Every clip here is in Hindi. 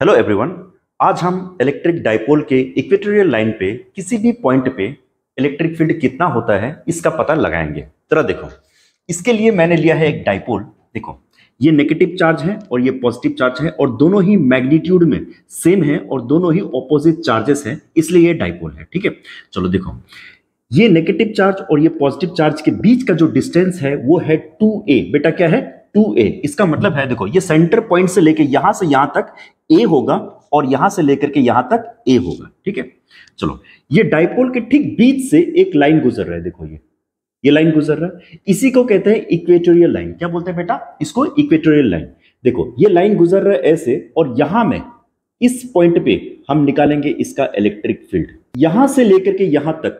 Hello everyone. आज हम इलेक्ट्रिक डाइपोल के इक्वेटोरियल लाइन पे किसी भी पॉइंट पे इलेक्ट्रिक फील्ड कितना होता है इसका पता लगाएंगे। जरा देखो, इसके लिए मैंने लिया है एक डाइपोल। देखो, ये नेगेटिव चार्ज है और ये पॉजिटिव चार्ज है और दोनों ही मैग्नीट्यूड में सेम है और दोनों ही ऑपोजिट चार्जेस हैं, इसलिए ये डाइपोल है। ठीक है, चलो देखो, ये नेगेटिव चार्ज और ये पॉजिटिव चार्ज के बीच का जो डिस्टेंस है वो है 2a। बेटा क्या है? 2a। इसका मतलब है, देखो, ये सेंटर पॉइंट से लेके यहां से यहां तक a होगा और यहां से लेकर के यहां तक a होगा। ठीक है, चलो, ये डाइपोल के ठीक बीच से एक लाइन गुजर रहा है। देखो, ये लाइन गुजर रहा है, इसी को कहते हैं इक्वेटोरियल लाइन। क्या बोलते हैं बेटा? इसको इक्वेटोरियल लाइन। देखो, ये लाइन गुजर रहा है ऐसे, और यहां में इस पॉइंट पे हम निकालेंगे इसका इलेक्ट्रिक फील्ड। यहां से लेकर के यहां तक,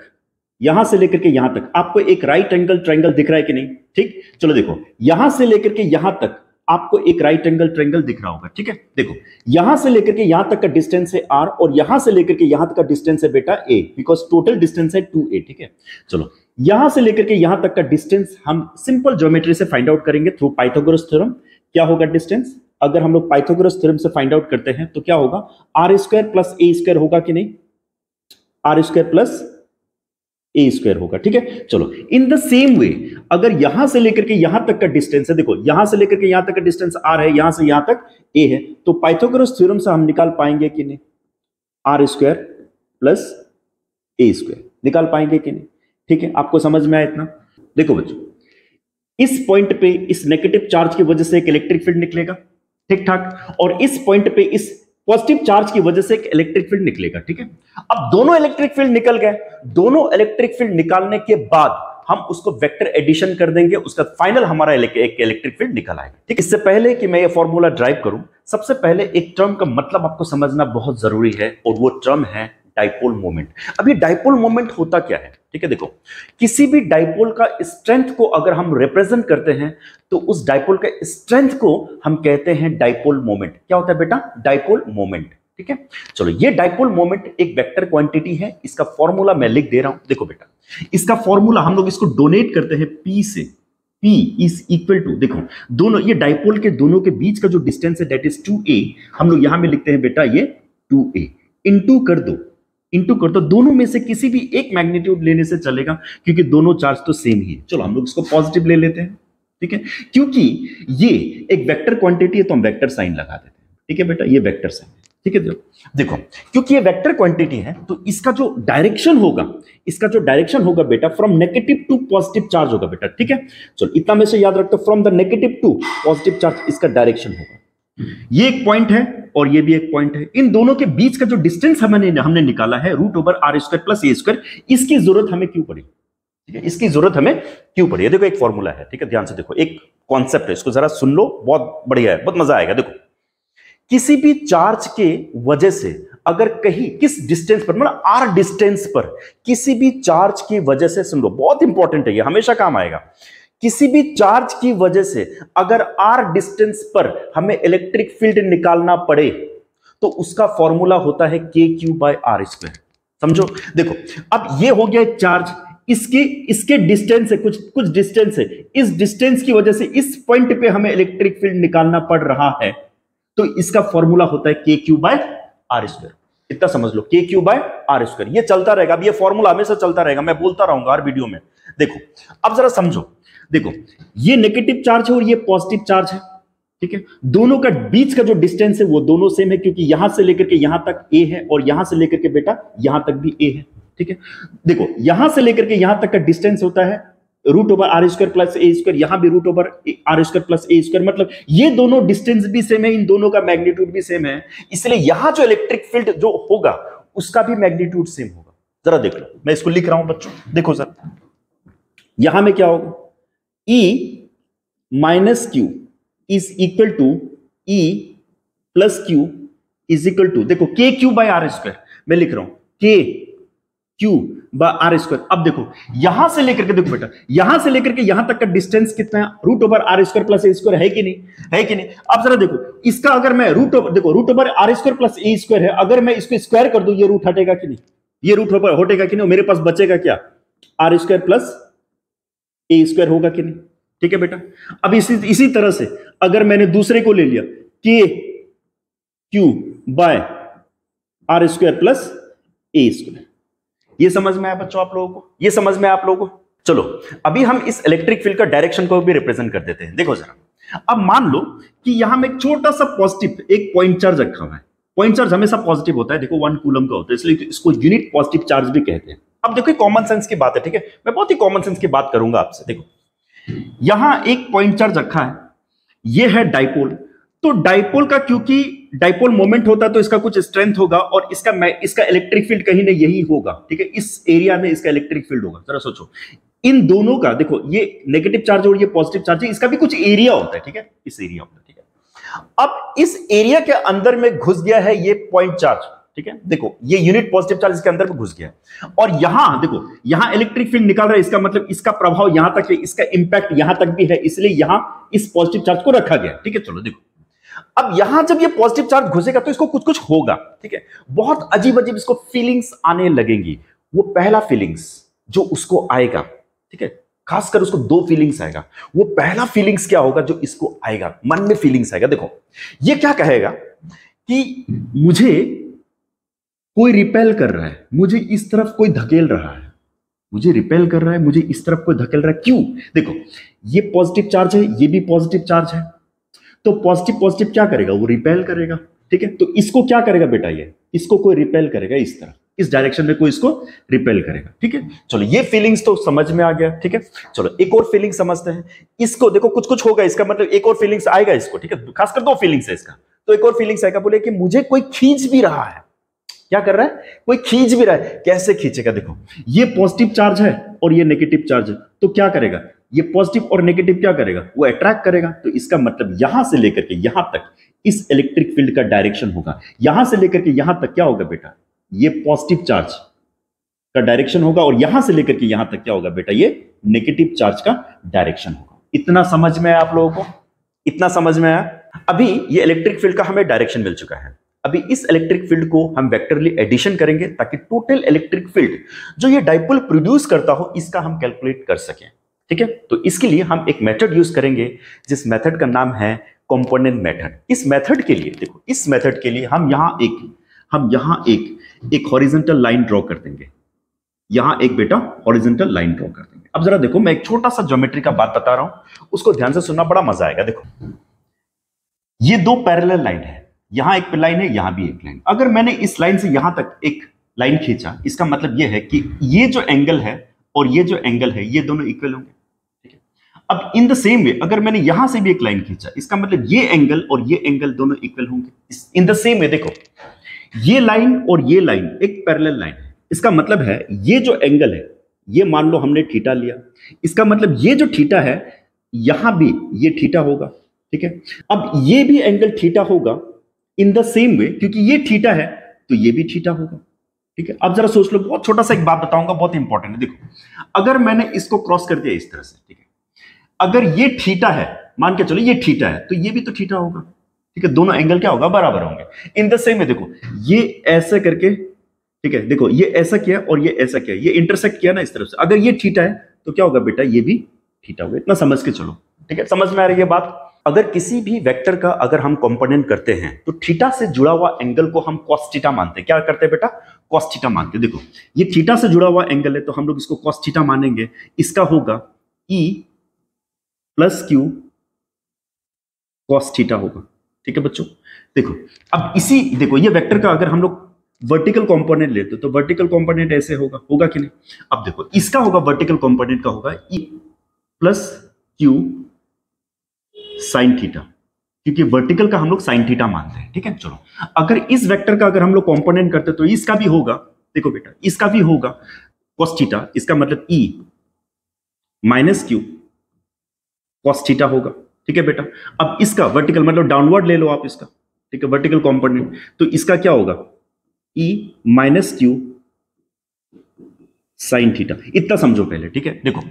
यहां से लेकर के यहां तक आपको एक राइट एंगल ट्रायंगल दिख रहा है कि नहीं? ठीक, चलो देखो, यहां से लेकर के यहां तक आपको एक राइट एंगल ट्रायंगल दिख रहा होगा। ठीक है, देखो, यहां से लेकर के यहां तक का डिस्टेंस है r और यहां से लेकर के यहां तक का डिस्टेंस है बेटा a, बिकॉज टोटल डिस्टेंस है 2a। ठीक है, चलो, यहां से लेकर के यहां तक का डिस्टेंस हम सिंपल ज्योमेट्री से फाइंड आउट करेंगे थ्रू पाइथागोरस थ्योरम। क्या होगा डिस्टेंस? अगर हम लोग पाइथागोरस थ्योरम से फाइंड आउट करते हैं तो क्या होगा? r square plus a square होगा कि नहीं? r square plus a square होगा। ठीक है, चलो, इन द सेम वे अगर यहां से लेकर के यहां तक का डिस्टेंस है, देखो, यहां से लेकर के यहां तक का डिस्टेंस r है, यहां से यहां तक a है, तो पाइथागोरस थ्योरम से हम निकाल पाएंगे कि नहीं? r square plus a square निकाल पाएंगे कि नहीं? ठीक है, आपको समझ में आया इतना? देखो बच्चों, इस पॉइंट पे इस नेगेटिव चार्ज की वजह से एक इलेक्ट्रिक फील्ड निकलेगा, ठीक ठाक, और इस पॉइंट पे इस पॉजिटिव चार्ज की वजह से एक इलेक्ट्रिक फील्ड निकलेगा। ठीक है, अब दोनों इलेक्ट्रिक फील्ड निकल गए। दोनों इलेक्ट्रिक फील्ड निकालने के बाद हम उसको वेक्टर एडिशन कर देंगे, उसका फाइनल हमारा एक इलेक्ट्रिक फील्ड निकल आएगा। ठीक, इससे पहले कि मैं ये फॉर्मूला ड्राइव करूं, सबसे पहले एक टर्म का मतलब आपको समझना बहुत जरूरी है, और वो टर्म है डाइपोल मोमेंट। अब ये डाइपोल मोमेंट होता क्या है? ठीक है, देखो, किसी भी डाइपोल का स्ट्रेंथ को अगर हम रिप्रेजेंट करते हैं तो उस डाइपोल के स्ट्रेंथ को हम कहते हैं डाइपोल मोमेंट। क्या होता है बेटा? Dipole moment. ठीक है, चलो, ये डाइपोल मोमेंट एक वेक्टर क्वांटिटी है। इसका फॉर्मूला मैं लिख दे रहा हूं। देखो बेटा, इसका फॉर्मूला हम लोग इसको डोनेट करते हैं P से। P इज इक्वल टू, देखो, दोनों ये डाइपोल के दोनों के बीच का जो डिस्टेंस है दैट इज 2a। हम लोग यहां में लिखते हैं बेटा ये 2a। इंटू कर दो, दोनों में से किसी भी एक मैग्नीट्यूड लेने से चलेगा क्योंकि दोनों चार्ज तो सेम ही है। चलो, हम लोग इसको पॉजिटिव ले लेते हैं। ठीक है, क्योंकि ये एक वेक्टर क्वांटिटी है तो हम वेक्टर साइन लगा देते हैं। ठीक है बेटा, ये वेक्टर साइन है। ठीक है, देखो, क्योंकि ये वेक्टर क्वांटिटी है तो इसका जो डायरेक्शन होगा बेटा from negative to positive charge होगा बेटा। ठीक है, चलो, इतना में से याद रखते, from the negative to positive charge इसका डायरेक्शन होगा। ये एक पॉइंट है और ये भी एक पॉइंट है। इन दोनों के बीच का जो डिस्टेंस हमने निकाला है √r square plus a square, इसकी जरूरत हमें क्यों पड़ी? ठीक है, इसकी जरूरत हमें क्यों पड़ी? देखो, एक फॉर्मूला है। ठीक है, ध्यान से देखो, एक कॉन्सेप्ट है, इसको जरा सुन लो, बहुत बढ़िया है, बहुत मजा आएगा। देखो, किसी भी चार्ज के वजह से अगर कहीं किस डिस्टेंस पर, मतलब r डिस्टेंस पर, किसी भी चार्ज की वजह से, सुन लो, बहुत इंपॉर्टेंट है ये, हमेशा काम आएगा। किसी भी चार्ज की वजह से अगर r डिस्टेंस पर हमें इलेक्ट्रिक फील्ड निकालना पड़े तो उसका फॉर्मूला होता है kq/r स्क्वायर। समझो, देखो, अब ये हो गया एक चार्ज, इसके डिस्टेंस है, कुछ डिस्टेंस है, इस डिस्टेंस की वजह से इस पॉइंट पे हमें इलेक्ट्रिक फील्ड निकालना पड़ रहा है, तो इसका फॉर्मूला होता है kq/r स्क्वायर। इतना समझ लो, kq/r स्क्वायर। ये चलता रहेगा, अब ये फॉर्मूला हमेशा चलता रहेगा, मैं बोलता रहूंगा हर वीडियो में। देखो, अब जरा समझो, देखो, ये नेगेटिव चार्ज है और ये पॉजिटिव चार्ज है। ठीक है, दोनों का बीच का जो डिस्टेंस है वो दोनों सेम है, क्योंकि यहां से लेकर के यहां तक a है और यहां से लेकर के बेटा यहां तक भी a है। ठीक है, देखो, यहां से लेकर के यहां तक का डिस्टेंस होता है √r square plus a square, यहां भी √r square plus a square, मतलब ये दोनों डिस्टेंस भी सेम है, इन दोनों का मैग्नीट्यूड भी सेम है, इसलिए यहां जो इलेक्ट्रिक फील्ड जो होगा उसका भी मैग्नीट्यूड सेम होगा। जरा देख लो, मैं इसको लिख रहा हूं बच्चों, देखो सर, यहां में क्या होगा? E minus q is equal to E plus q is equal to, देखो, kq/r स्क्वायर मैं लिख रहा हूं, kq/r स्क्वायर। अब देखो, यहां से लेकर के, देखो बेटा, यहां से लेकर के यहां तक का डिस्टेंस कितना है? √r square plus a square है कि नहीं? है कि नहीं? अब जरा देखो, इसका अगर मैं √r square plus a square है, अगर मैं इसको स्क्वायर कर दूं, ये रूट हटेगा कि नहीं? ये रूट हटेगा कि नहीं? मेरे पास बचेगा क्या? r square plus a square होगा कि नहीं? ठीक है बेटा, अब इसी तरह से अगर मैंने दूसरे को ले लिया, k q by r square plus a square. ये समझ में आया बच्चों आप लोगों को? ये समझ में आया आप लोगों को? चलो अभी हम इस इलेक्ट्रिक फील्ड का डायरेक्शन को भी रिप्रेजेंट कर देते हैं। देखो जरा, अब मान लो कि यहां में एक छोटा सा पॉजिटिव एक पॉइंट चार्ज रखा हुआ है। पॉइंट चार्ज हमेशा पॉजिटिव होता है, देखो 1 कूलम का होता है, इसलिए इसको यूनिट पॉजिटिव चार्ज भी कहते हैं। अब देखो कॉमन सेंस की बात है, ठीक है, मैं बहुत ही कॉमन सेंस की बात करूंगा आपसे। देखो यहां एक पॉइंट चार्ज रखा है, ये है डाइपोल। तो डाइपोल का क्योंकि डाइपोल मोमेंट होता है तो इसका कुछ स्ट्रेंथ होगा और इसका इलेक्ट्रिक फील्ड कहीं ना यही होगा, ठीक है, इस एरिया में इसका इलेक्ट्रिक फील्ड होगा। जरा सोचो इन दोनों का, देखो ये नेगेटिव चार्ज और ये पॉजिटिव चार्ज है, इसका भी कुछ एरिया होता है, ठीक है, इस एरिया होता है, ठीक है। अब इस एरिया के अंदर में घुस गया है ये पॉइंट चार्ज, ठीक है, देखो ये यूनिट पॉजिटिव चार्ज इसके अंदर में घुस गया है और यहां देखो यहां इलेक्ट्रिक फील्ड निकाल रहा है, इसका मतलब इसका प्रभाव यहां तक है, इसका इंपैक्ट यहां तक भी है, इसलिए यहां इस पॉजिटिव चार्ज को रखा गया, ठीक है। चलो देखो अब यहां जब ये पॉजिटिव चार्ज घुसेगा तो इसको कुछ कुछ होगा, ठीक है, बहुत अजीब अजीब इसको फीलिंग्स आने लगेंगी। वो पहला फीलिंग्स जो उसको आएगा, ठीक है, खासकर उसको 2 फीलिंग्स आएगा। वो पहला फीलिंग्स क्या होगा जो इसको आएगा, मन में फीलिंग्स आएगा। देखो ये क्या कहेगा कि मुझे कोई रिपेल कर रहा है, मुझे इस तरफ कोई धकेल रहा है, मुझे रिपेल कर रहा है, मुझे इस तरफ कोई धकेल रहा है। क्यों? देखो ये पॉजिटिव चार्ज है, ये भी पॉजिटिव चार्ज है, तो पॉजिटिव पॉजिटिव क्या करेगा, वो रिपेल करेगा, ठीक है। तो इसको क्या करेगा बेटा, ये इसको कोई रिपेल करेगा, इस तरह इस डायरेक्शन में कोई इसको रिपेल करेगा, ठीक है। चलो ये फीलिंग्स तो समझ में आ गया, ठीक है। चलो एक और फीलिंग समझते हैं। इसको देखो कुछ कुछ होगा, इसका मतलब एक और फीलिंग्स आएगा इसको, ठीक है, खासकर 2 फीलिंग्स है इसका। तो एक और फीलिंग्स आएगा, बोले कि मुझे कोई खींच भी रहा है। क्या कर रहा है? कोई खींच भी रहा है। कैसे खींचेगा? देखो ये पॉजिटिव चार्ज है और ये नेगेटिव चार्ज है, तो क्या करेगा, ये पॉजिटिव और नेगेटिव क्या करेगा, वो अट्रैक्ट करेगा। तो इसका मतलब यहां से लेकर के यहां तक इस इलेक्ट्रिक फील्ड का डायरेक्शन होगा, यहां से लेकर के यहां तक क्या होगा बेटा, ये पॉजिटिव चार्ज का डायरेक्शन होगा और यहां से लेकर के यहां तक क्या होगा बेटा, ये नेगेटिव चार्ज का डायरेक्शन होगा। इतना समझ में आया आप लोगों को? इतना समझ में आया? अभी ये इलेक्ट्रिक फील्ड का हमें डायरेक्शन मिल चुका है। अभी इस इलेक्ट्रिक फील्ड को हम वेक्टरली एडिशन करेंगे ताकि टोटल इलेक्ट्रिक फील्ड जो ये डाइपोल प्रोड्यूस करता हो इसका हम कैलकुलेट कर सकें, ठीक है। तो इसके लिए हम एक मेथड यूज करेंगे जिस मेथड का नाम है कंपोनेंट मेथड। इस मेथड के लिए देखो, इस मेथड के लिए हम यहां एक हॉरिजॉन्टल लाइन ड्रॉ कर देंगे, यहां एक बेटा हॉरिजॉन्टल लाइन ड्रॉ कर देंगे। अब जरा देखो मैं एक छोटा सा ज्योमेट्री का बात बता रहा हूं, उसको ध्यान से सुनना, बड़ा मजा आएगा। देखो ये 2 पैरेलल लाइन है, यहां एक लाइन है, यहां भी एक लाइन। अगर मैंने इस लाइन से यहां तक एक लाइन खींचा, इसका मतलब यह है कि ये जो एंगल है और ये जो एंगल है ये दोनों इक्वल होंगे, ठीक है। अब इन द सेम वे अगर मैंने यहां से भी एक लाइन खींचा, इसका मतलब ये एंगल और ये एंगल दोनों इक्वल होंगे। इन द सेम वे देखो ये लाइन और ये लाइन एक पैरेलल लाइन है, इसका मतलब है ये जो एंगल है ये मान लो हमने थीटा लिया, इसका मतलब ये जो थीटा है यहां भी ये थीटा होगा, ठीक है। अब ये भी एंगल थीटा होगा इन द सेम वे, क्योंकि ये थीटा है तो ये भी थीटा होगा, ठीक है। अब जरा सोच लो, बहुत छोटा सा एक बात बताऊंगा, बहुत इंपॉर्टेंट है। देखो अगर मैंने इसको क्रॉस कर दिया इस तरह से, ठीक है, अगर ये थीटा है, मान के चलो ये थीटा है, तो ये भी तो थीटा होगा, ठीक है, दोनों एंगल क्या होगा, बराबर होंगे। इन द सेम वे देखो ये ऐसे करके, ठीक है, देखो ये ऐसा किया और ये ऐसा किया, ये इंटरसेक्ट किया ना इस तरफ से, अगर ये थीटा है तो क्या होगा बेटा, ये भी थीटा होगा। इतना समझ के चलो, ठीक है, समझ में आ रही है बात। अगर किसी भी वेक्टर का अगर हम कंपोनेंट करते हैं तो थीटा से जुड़ा हुआ एंगल को हम cos थीटा मानते हैं। क्या करते हैं बेटा, cos थीटा मानते हैं। देखो ये थीटा से जुड़ा हुआ एंगल है तो हम लोग इसको cos थीटा मानेंगे, इसका होगा E plus Q cos theta होगा, ठीक है बच्चों। देखो अब इसी, देखो ये वेक्टर का अगर हम लोग वर्टिकल कंपोनेंट लेते तो वर्टिकल कंपोनेंट ऐसे होगा कि नहीं। अब देखो इसका होगा, वर्टिकल कंपोनेंट का होगा E plus Q sine theta, क्योंकि वर्टिकल का हम लोग साइन थीटा मानते हैं, ठीक है। चलो अगर इस वेक्टर का अगर हम लोग कंपोनेंट करते तो इसका भी होगा, देखो बेटा इसका भी होगा cos थीटा, इसका मतलब E minus Q cos theta होगा, ठीक है बेटा। अब इसका वर्टिकल मतलब डाउनवर्ड ले लो आप इसका, ठीक है, वर्टिकल कंपोनेंट, तो इसका क्या होगा E minus Q sine theta. इतना समझो पहले, ठीक है। देखो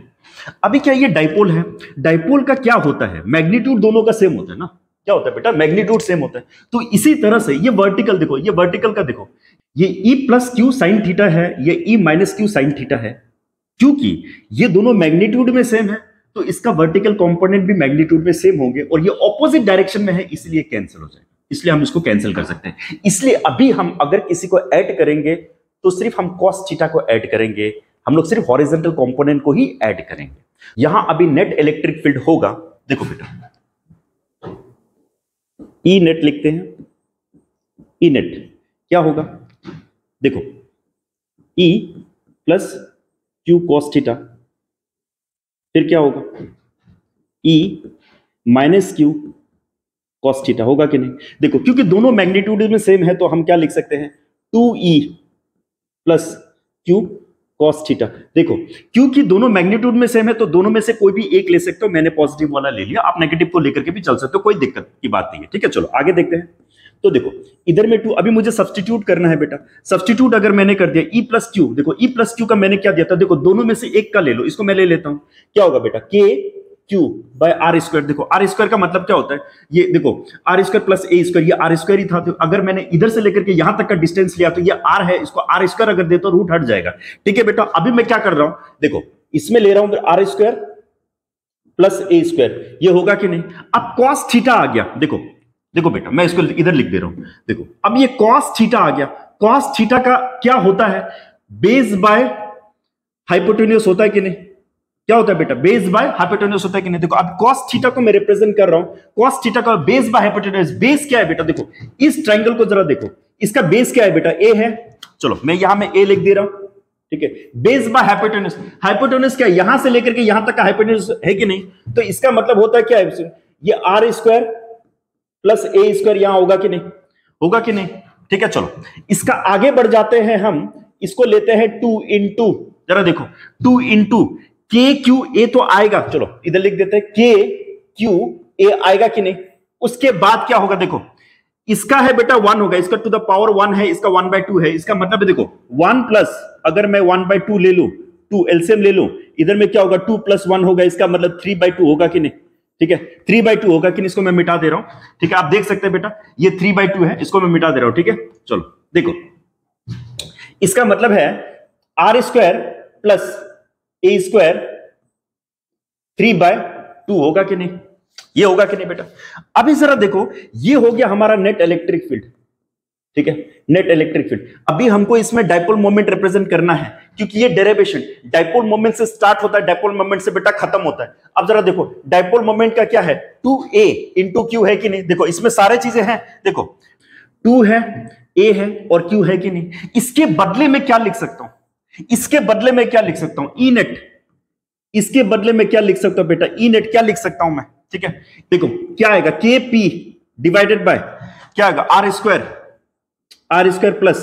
अभी क्या ये डाइपोल है, डाइपोल का क्या होता है, मैग्नीट्यूड दोनों का सेम होता है ना। क्या होता है बेटा, मैग्नीट्यूड सेम होता है। तो इसी तरह से ये वर्टिकल देखो, ये वर्टिकल का देखो, ये E plus Q sine theta है, ये E minus Q sine theta है। क्योंकि ये दोनों मैग्नीट्यूड में सेम है तो इसका वर्टिकल कंपोनेंट भी मैग्नीट्यूड में सेम होंगे और ये ऑपोजिट डायरेक्शन में है, इसलिए कैंसिल हो जाएगा। इसलिए हम इसको कैंसिल कर सकते हैं। इसलिए अभी हम अगर किसी को ऐड करेंगे तो सिर्फ हम cos थीटा को ऐड करेंगे, हम लोग सिर्फ हॉरिजॉन्टल कंपोनेंट को ही ऐड करेंगे। यहां अभी नेट इलेक्ट्रिक फील्ड होगा, देखो बेटा, ई नेट लिखते हैं। ई नेट क्या होगा, देखो E plus Q cos theta, फिर क्या होगा E minus Q cos theta, होगा कि नहीं? देखो क्योंकि दोनों मैग्नीट्यूड में सेम है तो हम क्या लिख सकते हैं 2e plus Q cos theta. देखो क्योंकि दोनों मैग्नीट्यूड में सेम है तो दोनों में से कोई भी एक ले सकते हो, मैंने पॉजिटिव वाला ले लिया, आप नेगेटिव को लेकर के भी चल सकते हो, कोई दिक्कत की बात नहीं है। ठीक है, चलो आगे देखते हैं। तो देखो इधर में 2, अभी मुझे सब्स्टिट्यूट करना है बेटा। सब्स्टिट्यूट अगर मैंने कर दिया e प्लस क्यू, देखो e प्लस क्यू का मैंने क्या दिया था, देखो दोनों में से एक का ले लो, इसको मैं ले लेता हूं, क्या होगा बेटा k q by r square. देखो आर स्क्वायर का मतलब क्या होता है, ये देखो r square plus a square, ये आर स्क्वायर ही था, तो अगर मैंने इधर से लेकर के यहां तक का डिस्टेंस लिया तो ये आर है, इसको आर स्क्वायर अगर दे तो रूट हट जाएगा। ठीक है बेटा, अभी मैं क्या कर रहा हूं, देखो इसमें ले रहा हूं r square plus a square, ये होगा कि नहीं? अब कॉस थीटा आ गया, देखो देखो बेटा मैं इसको इधर लिख दे रहा हूं, देखो अब ये कॉस थीटा आ गया। कॉस थीटा का क्या होता है, बेस बाय हाइपोटेन्यूज होता है कि नहीं? क्या होता है बेटा, बेस बाय हाइपोटेन्यूज होता है कि नहीं? देखो अब cos थीटा को मैं रिप्रेजेंट कर रहा हूं, cos थीटा का बेस बाय हाइपोटेन्यूज। बेस क्या है बेटा, देखो इस ट्रायंगल को जरा देखो, इसका बेस क्या है बेटा, a है, चलो मैं यहां में a लिख दे रहा हूं। ठीक है, बेस बाय हाइपोटेन्यूज, हाइपोटेन्यूज क्या है, यहां से लेकर के यहां तक का हाइपोटेन्यूज है कि नहीं? तो इसका मतलब होता है क्या है, ये r square plus a square यहां होगा कि नहीं? होगा कि नहीं? ठीक है, चलो इसका आगे बढ़ जाते हैं हम, इसको लेते हैं 2 इंटू, जरा देखो 2 इंटू के क्यू ए तो आएगा, चलो इधर लिख देते हैं के क्यू ए आएगा कि नहीं? उसके बाद क्या होगा, देखो इसका है बेटा 1 होगा, इसका टू द पावर 1 है, इसका 1/2 है, इसका मतलब है देखो 1 प्लस अगर मैं 1/2 ले लूं, 2 एलसीएम ले लूं, इधर में क्या होगा 2 प्लस 1 होगा, इसका मतलब 3/2 होगा कि नहीं? ठीक है, 3/2 होगा कि नहीं? इसको मैं मिटा दे रहा हूं। ठीक है, आप देख सकते हैं बेटा ये 3/2 है, इसको मैं मिटा दे रहा हूं। ठीक है, चलो देखो इसका मतलब है r square plus a square 3/2 होगा कि नहीं? ये होगा कि नहीं बेटा? अभी जरा देखो, ये हो गया हमारा नेट इलेक्ट्रिक फील्ड। ठीक है, नेट इलेक्ट्रिक फील्ड। अभी हमको इसमें डाइपोल मोमेंट रिप्रेजेंट करना है, क्योंकि ये डेरिवेशन डाइपोल मोमेंट से स्टार्ट होता है, डाइपोल मोमेंट से बेटा खत्म होता है। अब जरा देखो डाइपोल मोमेंट का क्या है, 2a इंटू क्यू है कि नहीं? देखो इसमें सारे चीजें हैं, देखो 2 है, a है और q है कि नहीं? इसके बदले में क्या लिख सकता हूं, इसके बदले में क्या लिख सकता हूं, ई नेट। इसके बदले में क्या लिख सकता हूं बेटा, ई नेट क्या लिख सकता हूं मैं? ठीक है, देखो क्या आएगा, के पी डिवाइडेड बाय क्या आएगा, r square plus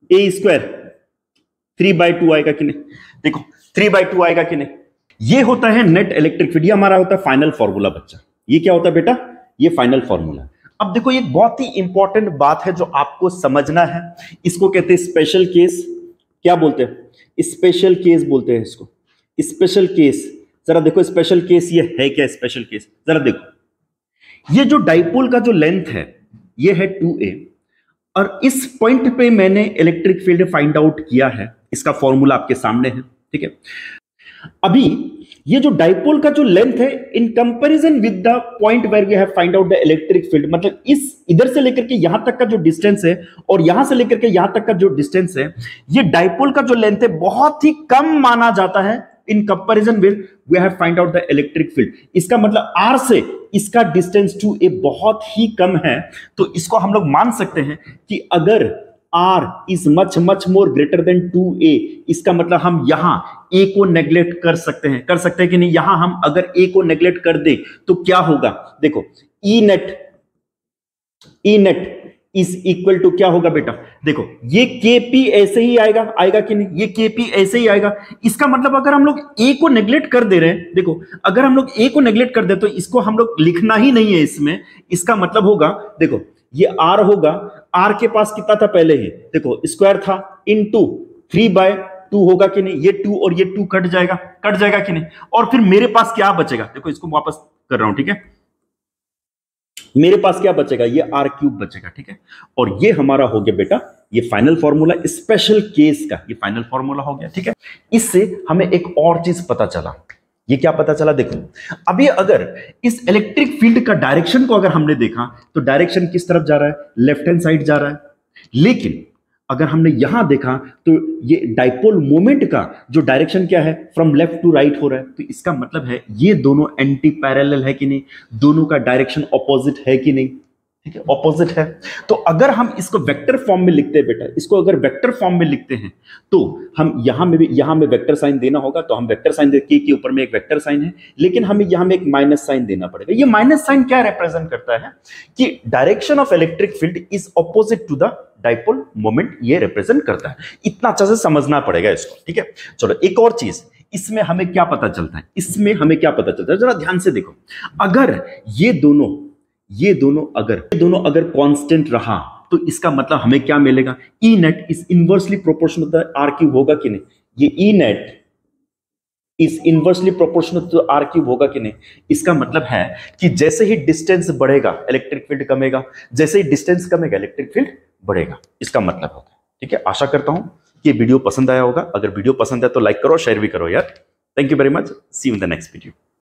a square 3/2 आएगा कि नहीं? देखो 3/2 आएगा कि नहीं? ये होता है नेट इलेक्ट्रिक फील्ड, ये हमारा होता है फाइनल फॉर्मूला बच्चा। ये क्या होता है बेटा, ये फाइनल फॉर्मूला। अब देखो ये बहुत ही इंपॉर्टेंट बात है जो आपको समझना है, इसको कहते हैं स्पेशल केस। क्या बोलते हैं, स्पेशल केस बोलते हैं इसको, स्पेशल केस। जरा देखो स्पेशल केस ये है क्या, स्पेशल केस जरा देखो, ये जो डाइपोल का जो लेंथ है ये है 2a, और इस पॉइंट पे मैंने इलेक्ट्रिक फील्ड फाइंड आउट किया है, इसका फॉर्मूला आपके सामने है। ठीक है, अभी ये जो डाइपोल का जो लेंथ है in comparison with the point where we have find out the electric field, मतलब इस इधर से लेकर के यहां तक का जो डिस्टेंस है और यहां से लेकर के यहां तक का जो डिस्टेंस है, ये डाइपोल का जो लेंथ है बहुत ही कम माना जाता है in comparison with we have find out the electric field. इसका मतलब आर से इसका डिस्टेंस 2a बहुत ही कम है, तो इसको हम लोग मान सकते हैं कि अगर r is much more greater than 2a, इसका मतलब हम यहां a को नेग्लेक्ट कर सकते हैं कि नहीं? यहां हम अगर a को नेग्लेक्ट कर दे तो क्या होगा, देखो ई नेट इज इक्वल टू क्या होगा बेटा, देखो ये kp ऐसे ही आएगा कि नहीं? ये kp ऐसे ही आएगा। इसका मतलब अगर हम लोग a को नेग्लेक्ट कर दे रहे हैं, देखो अगर हम लोग a को नेग्लेक्ट कर दे तो इसको हम लोग लिखना ही नहीं है इसमें। इसका मतलब होगा, देखो ये r होगा, r के पास कितना था पहले ही, देखो स्क्वायर था, इनटू 3/2 होगा कि नहीं? ये 2 और ये 2 कट जाएगा कि नहीं? और फिर मेरे पास क्या बचेगा, देखो इसको वापस कर रहा हूं। ठीक है, मेरे पास क्या बचेगा, ये r³ बचेगा। ठीक है, और ये हमारा हो गया बेटा ये फाइनल फॉर्मूला स्पेशल केस का, ये फाइनल फॉर्मूला हो गया। ठीक है, इससे हमें एक और चीज पता चला, ये क्या पता चला? देखो अभी अगर इस इलेक्ट्रिक फील्ड का डायरेक्शन को अगर हमने देखा तो डायरेक्शन किस तरफ जा रहा है? लेफ्ट हैंड साइड जा रहा है। लेकिन अगर हमने यहां देखा तो ये डाइपोल मोमेंट का जो डायरेक्शन क्या है? फ्रॉम लेफ्ट टू राइट हो रहा है। तो इसका मतलब है ये दोनों एंटी पैरेलल है कि नहीं, दोनों का डायरेक्शन ऑपोजिट है कि नहीं? ठीक है, ऑपोजिट है। तो अगर हम इसको वेक्टर फॉर्म में लिखते हैं बेटा, इसको अगर वेक्टर फॉर्म में लिखते हैं तो हम यहां में भी, यहां में वेक्टर साइन देना होगा, तो हम वेक्टर साइन देखिए कि ऊपर में एक वेक्टर साइन है, लेकिन हमें यहां में एक माइनस साइन देना पड़ेगा। ये माइनस साइन क्या रिप्रेजेंट करता है? कि direction of electric field is opposite to the dipole moment, ये रिप्रेजेंट करता है। इतना अच्छे से समझना पड़ेगा इसको, ठीक है। चलो एक और चीज, इसमें हमें क्या पता चलता है? इसमें हमें क्या पता चलता है, जरा ध्यान से देखो। अगर ये दोनों अगर कांस्टेंट रहा तो इसका मतलब हमें क्या मिलेगा? E net is inversely proportional to R cube होगा कि नहीं? ये E net is inversely proportional to R cube होगा कि नहीं? इसका मतलब है कि जैसे ही डिस्टेंस बढ़ेगा इलेक्ट्रिक फील्ड कमेगा, जैसे ही डिस्टेंस कमेगा इलेक्ट्रिक फील्ड बढ़ेगा, इसका मतलब होता है। ठीक है, आशा करता हूं कि वीडियो पसंद आया होगा। अगर वीडियो पसंद है तो लाइक करो, शेयर भी करो यार। Thank you very much, see you in the next video.